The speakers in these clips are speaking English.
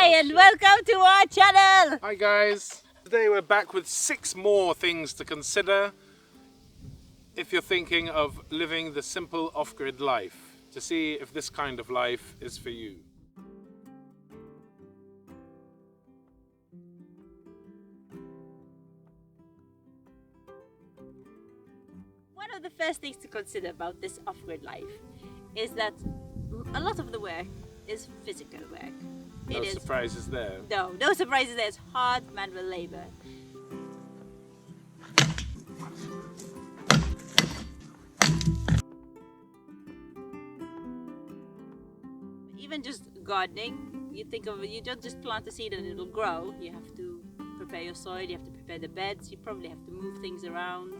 Hi and welcome to our channel! Hi guys! Today we're back with 6 more things to consider if you're thinking of living the simple off-grid life, to see if this kind of life is for you. One of the first things to consider about this off-grid life is that a lot of the work is physical work. No surprises there. No surprises there. It's hard manual labor. Even just gardening, you don't just plant a seed and it'll grow. You have to prepare your soil, you have to prepare the beds, you probably have to move things around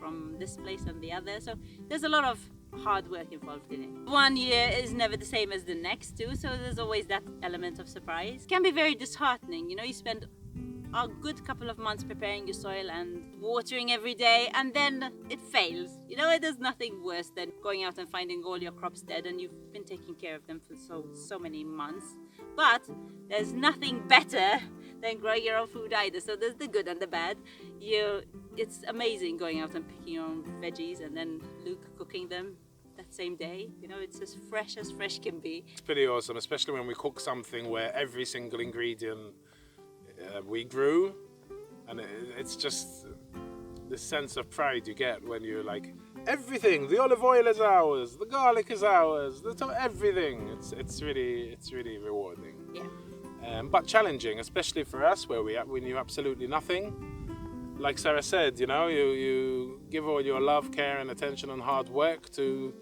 from this place and the other. So there's a lot of hard work involved in it. One year is never the same as the next too, so there's always that element of surprise. It can be very disheartening, you know, you spend a good couple of months preparing your soil and watering every day, and then it fails. You know, there's nothing worse than going out and finding all your crops dead and you've been taking care of them for so many months. But there's nothing better than growing your own food either. So there's the good and the bad. It's amazing going out and picking your own veggies and then Luke cooking them that same day. You know, it's as fresh can be. It's pretty awesome, especially when we cook something where every single ingredient we grew, and it's just the sense of pride you get when you're like, everything, the olive oil is ours, the garlic is ours, everything. It's really rewarding. Yeah. But challenging, especially for us where we knew absolutely nothing. Like Sarah said, you know, you give all your love, care and attention and hard work to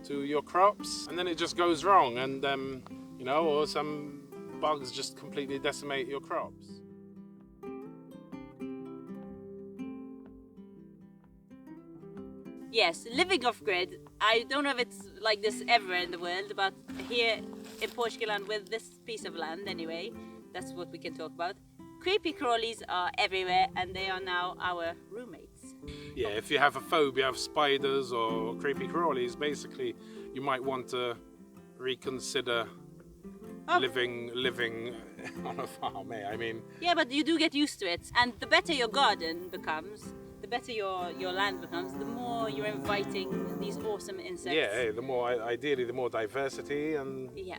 your crops, and then it just goes wrong, and you know, or some bugs just completely decimate your crops. Yes, living off-grid, I don't know if it's like this ever in the world, but here in Portugal and with this piece of land anyway, that's what we can talk about. Creepy crawlies are everywhere and they are now our roommates. Yeah, if you have a phobia of spiders or creepy crawlies, basically you might want to reconsider living on a farm, I mean. Yeah, but you do get used to it, and the better your garden becomes, the better your land becomes, the more you're inviting these awesome insects. Yeah, ideally the more diversity, and yeah.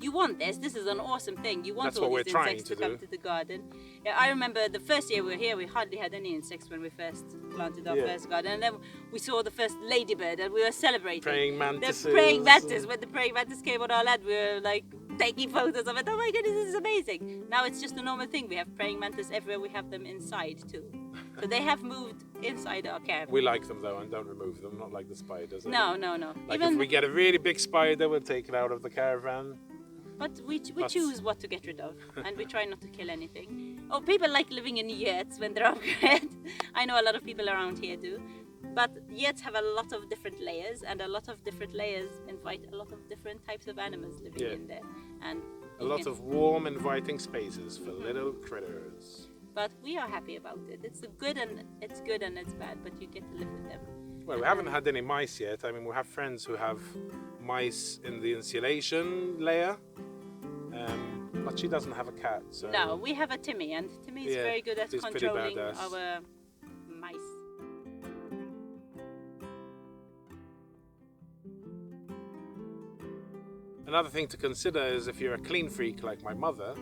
You want this is an awesome thing. You want that's all what these we're insects to come to the garden. Yeah, I remember the first year we were here, we hardly had any insects when we first planted our first garden, and then we saw the first ladybird and we were celebrating. Praying mantises. The praying mantis. When the praying mantis came on our land, we were like taking photos of it. Oh my goodness, this is amazing. Now it's just a normal thing. We have praying mantis everywhere. We have them inside too. So they have moved inside our caravan. We like them though and don't remove them, not like the spiders. No. Like if we get a really big spider, we'll take it out of the caravan. But we choose what to get rid of, and we try not to kill anything. Oh, people like living in yurts when they're off-grid. I know a lot of people around here do. But yurts have a lot of different layers, and a lot of different layers invite a lot of different types of animals living in there. And a lot of warm, inviting spaces for little critters. But we are happy about it. It's good and it's bad, but you get to live with them. Well, we haven't had any mice yet. I mean, we have friends who have mice in the insulation layer, but she doesn't have a cat. So. No, we have a Timmy, and Timmy is very good at controlling our mice. Another thing to consider is if you're a clean freak like my mother,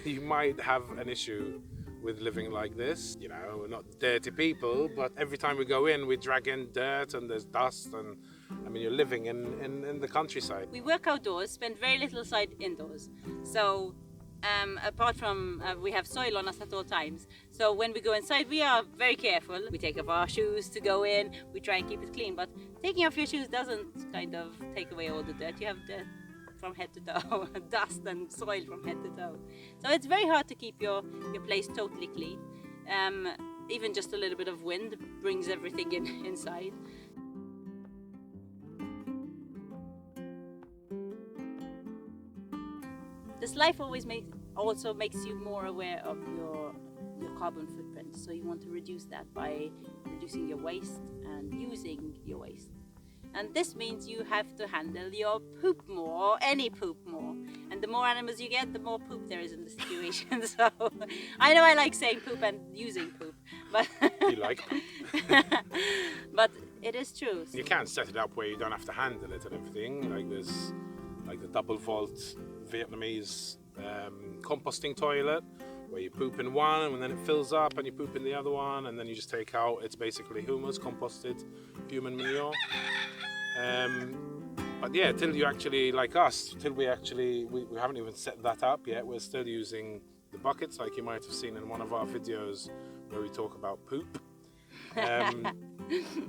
you might have an issue with living like this. You know, we're not dirty people, but every time we go in, we drag in dirt and there's dust, and I mean, you're living in the countryside. We work outdoors, spend very little time indoors. So apart from we have soil on us at all times. So when we go inside, we are very careful. We take off our shoes to go in. We try and keep it clean, but taking off your shoes doesn't kind of take away all the dirt. You have dirt from head to toe, dust and soil from head to toe. So it's very hard to keep your place totally clean. Even just a little bit of wind brings everything inside. This life also makes you more aware of your carbon footprint. So you want to reduce that by reducing your waste and using your waste. And this means you have to handle your poop more, or any poop more. And And the more animals you get, the more poop there is in the situation. So I know I like saying poop and using poop, but You like poop. but it is true. You can set it up where you don't have to handle it and everything. Like there's like the double vault Vietnamese composting toilet where you poop in one and then it fills up and you poop in the other one and then you just take out. It's basically humus, composted human manure. But yeah, till you actually, like us, till we haven't even set that up yet. We're still using the buckets, like you might have seen in one of our videos where we talk about poop.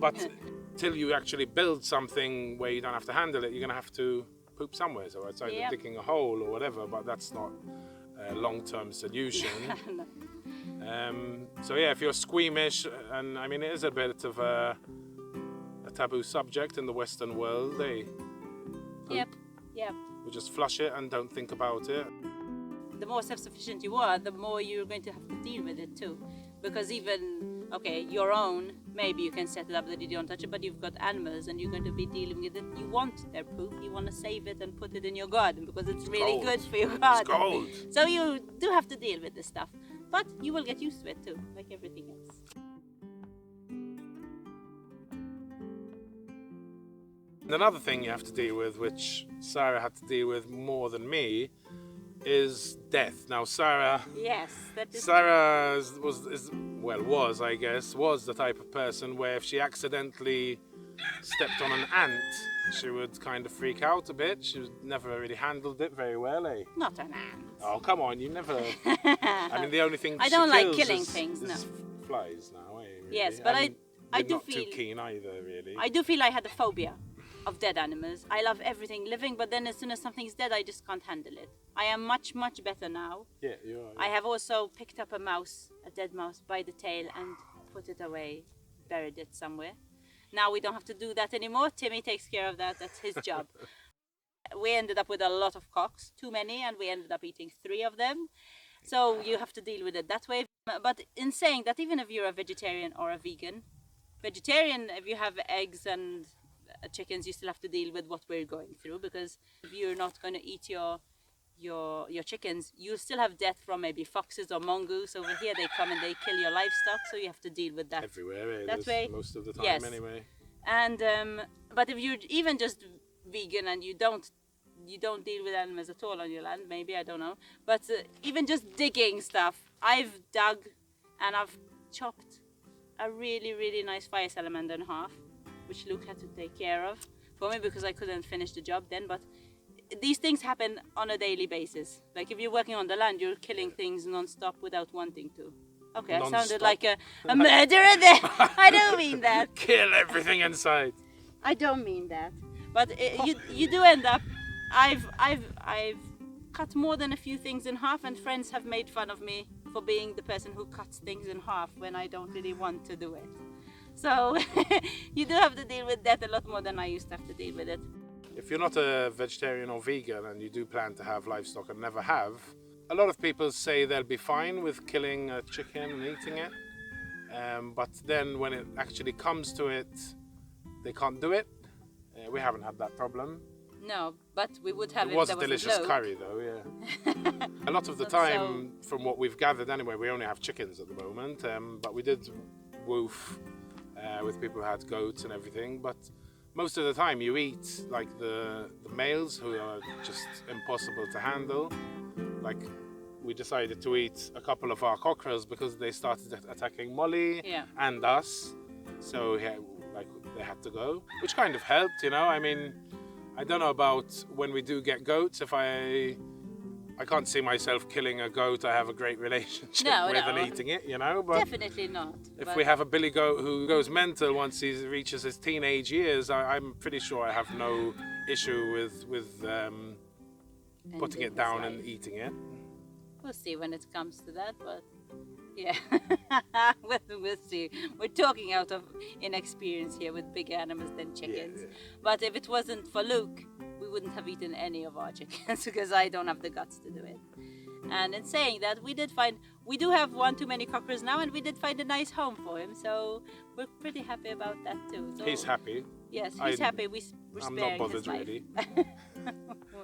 But till you actually build something where you don't have to handle it, you're going to have to poop somewhere. So it's either digging a hole or whatever, but that's not a long-term solution. So yeah, if you're squeamish, and I mean it is a bit of a taboo subject in the Western world, Yep. We just flush it and don't think about it. The more self-sufficient you are, the more you're going to have to deal with it too. Because even, okay, your own, maybe you can set it up that you don't touch it, but you've got animals and you're going to be dealing with it. You want their poop, you want to save it and put it in your garden because it's really good for your garden. It's gold. So you do have to deal with this stuff, but you will get used to it too, like everything else. And another thing you have to deal with, which Sarah had to deal with more than me, is death. Now Sarah was the type of person where if she accidentally stepped on an ant, she would kind of freak out a bit. She never really handled it very well, eh? Not an ant. Oh, come on, you never... I mean, the only thing I she don't like kills killing is things, no. flies now, eh? Really. Yes, but I do not feel... too keen either, really. I do feel I had a phobia of dead animals. I love everything living, but then as soon as something's dead, I just can't handle it. I am much, much better now. Yeah, you are. I have also picked up a dead mouse by the tail and put it away, buried it somewhere. Now we don't have to do that anymore. Timmy takes care of that. That's his job. We ended up with a lot of cocks, too many, and we ended up eating 3 of them. So you have to deal with it that way. But in saying that, even if you're a vegetarian or a vegan, if you have eggs and chickens, you still have to deal with what we're going through, because if you're not going to eat your chickens, you'll still have death from maybe foxes or mongoose. Over here they come and they kill your livestock, so you have to deal with that everywhere, that way. Most of the time, yes. Anyway. And but if you're even just vegan and you don't deal with animals at all on your land, maybe, I don't know, but even just digging stuff, I've dug and I've chopped a really, really nice fire salamander in half, which Luke had to take care of for me because I couldn't finish the job then. But these things happen on a daily basis. Like if you're working on the land, you're killing things non-stop without wanting to. Okay, I sounded like a murderer there. I don't mean that. Kill everything inside. I don't mean that. But you do end up. I've cut more than a few things in half, and friends have made fun of me for being the person who cuts things in half when I don't really want to do it. So you do have to deal with that a lot more than I used to have to deal with it. If you're not a vegetarian or vegan and you do plan to have livestock and never have, a lot of people say they'll be fine with killing a chicken and eating it. But then when it actually comes to it, they can't do it. We haven't had that problem. No, but we would have it was if a there delicious was curry though, yeah. A lot of the time, from what we've gathered anyway, we only have chickens at the moment, but we did woof with people who had goats and everything, but most of the time you eat like the males who are just impossible to handle. Like we decided to eat a couple of our cockerels because they started attacking Molly and us, so yeah, like they had to go, which kind of helped, you know. I mean, I don't know about when we do get goats, if I can't see myself killing a goat I have a great relationship with and eating it, you know. But definitely not. If we have a billy goat who goes mental once he reaches his teenage years, I'm pretty sure I have no issue with putting it down and eating it. We'll see when it comes to that, but yeah, we'll see. We're talking out of inexperience here with bigger animals than chickens. Yeah. But if it wasn't for Luke, we wouldn't have eaten any of our chickens because I don't have the guts to do it. And in saying that, we do have one too many cockerels now, and we did find a nice home for him, so we're pretty happy about that too. So, he's happy. Yes, he's happy. We're I'm sparing not bothered his life. really.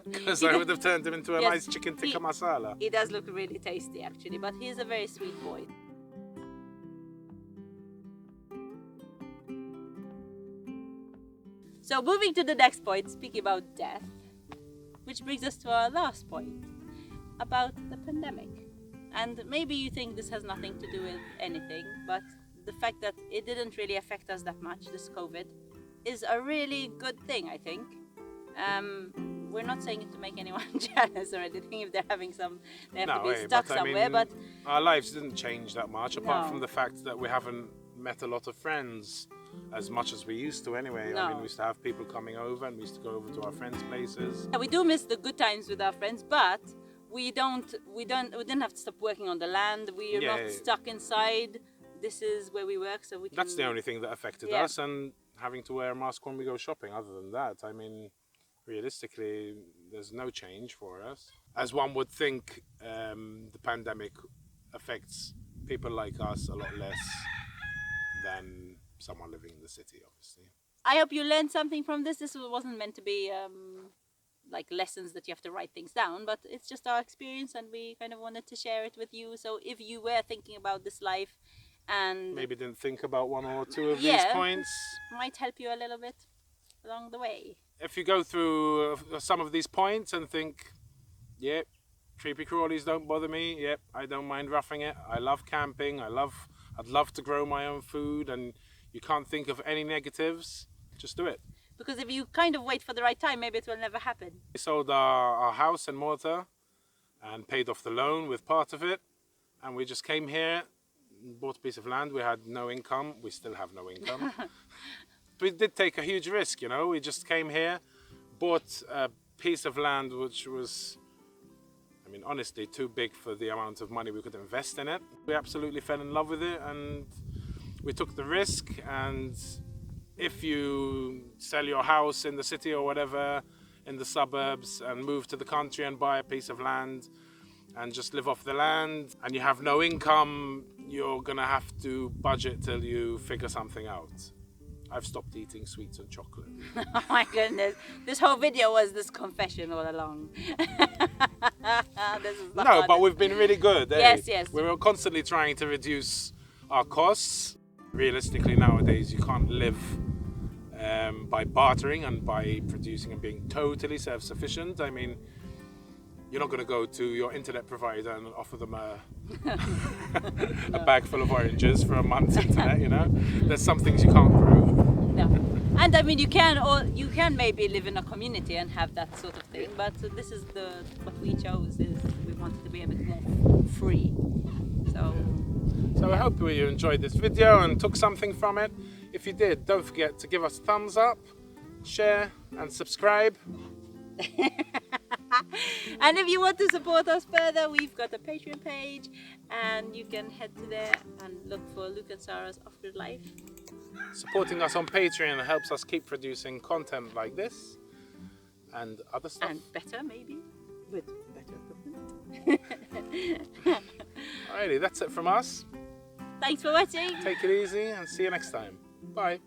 Because I would have turned him into a Yes, nice chicken tikka masala. He does look really tasty actually, but he's a very sweet boy. So moving to the next point, speaking about death, which brings us to our last point, about the pandemic. And maybe you think this has nothing to do with anything, but the fact that it didn't really affect us that much, this COVID, is a really good thing, I think. We're not saying it to make anyone jealous or anything if they're having they have to be stuck somewhere, but our lives didn't change that much, apart No. from the fact that we haven't met a lot of friends as much as we used to anyway. I No. mean, we used to have people coming over and we used to go over to our friends' places. we do miss the good times with our friends, but we didn't have to stop working on the land. We are Yeah. not stuck inside. This is where we work, so we can. That's the only thing that affected Yeah. us, and having to wear a mask when we go shopping. Other than that, I mean, realistically, there's no change for us. As one would think, the pandemic affects people like us a lot less than someone living in the city, obviously. I hope you learned something from this. This wasn't meant to be like lessons that you have to write things down, but it's just our experience, and we kind of wanted to share it with you. So if you were thinking about this life and Maybe didn't think about one or two of these Yeah. points. might help you a little bit along the way. If you go through some of these points and think, yep, creepy crawlies don't bother me. Yep, I don't mind roughing it. I love camping. I'd love to grow my own food, and you can't think of any negatives, just do it. Because if you kind of wait for the right time, maybe it will never happen. We sold our house in Malta and paid off the loan with part of it, and we just came here, bought a piece of land. We had no income. We still have no income. We did take a huge risk, you know. We just came here, bought a piece of land which was, I mean, honestly, too big for the amount of money we could invest in it. We absolutely fell in love with it, and we took the risk. And if you sell your house in the city or whatever, in the suburbs, and move to the country and buy a piece of land and just live off the land, and you have no income, you're gonna have to budget till you figure something out. I've stopped eating sweets and chocolate. Oh my goodness. This whole video was this confession all along. This is the No, but hardest. we've been really good. Eh? Yes, yes. We were constantly trying to reduce our costs. Realistically, nowadays, you can't live by bartering and by producing and being totally self-sufficient. I mean, you're not going to go to your internet provider and offer them a bag full of oranges for a month's internet, you know? There's some things you can't grow. No. And I mean, you can maybe live in a community and have that sort of thing, but this is what we chose. Is we wanted to be a bit more free. So I hope you enjoyed this video and took something from it. If you did, don't forget to give us a thumbs up, share and subscribe. And if you want to support us further, we've got a Patreon page, and you can head to there and look for Luke and Sarah's Off-Grid Life. Supporting us on Patreon helps us keep producing content like this and other stuff. And better, maybe, with better equipment. Alrighty, that's it from us. Thanks for watching. Take it easy and see you next time. Bye.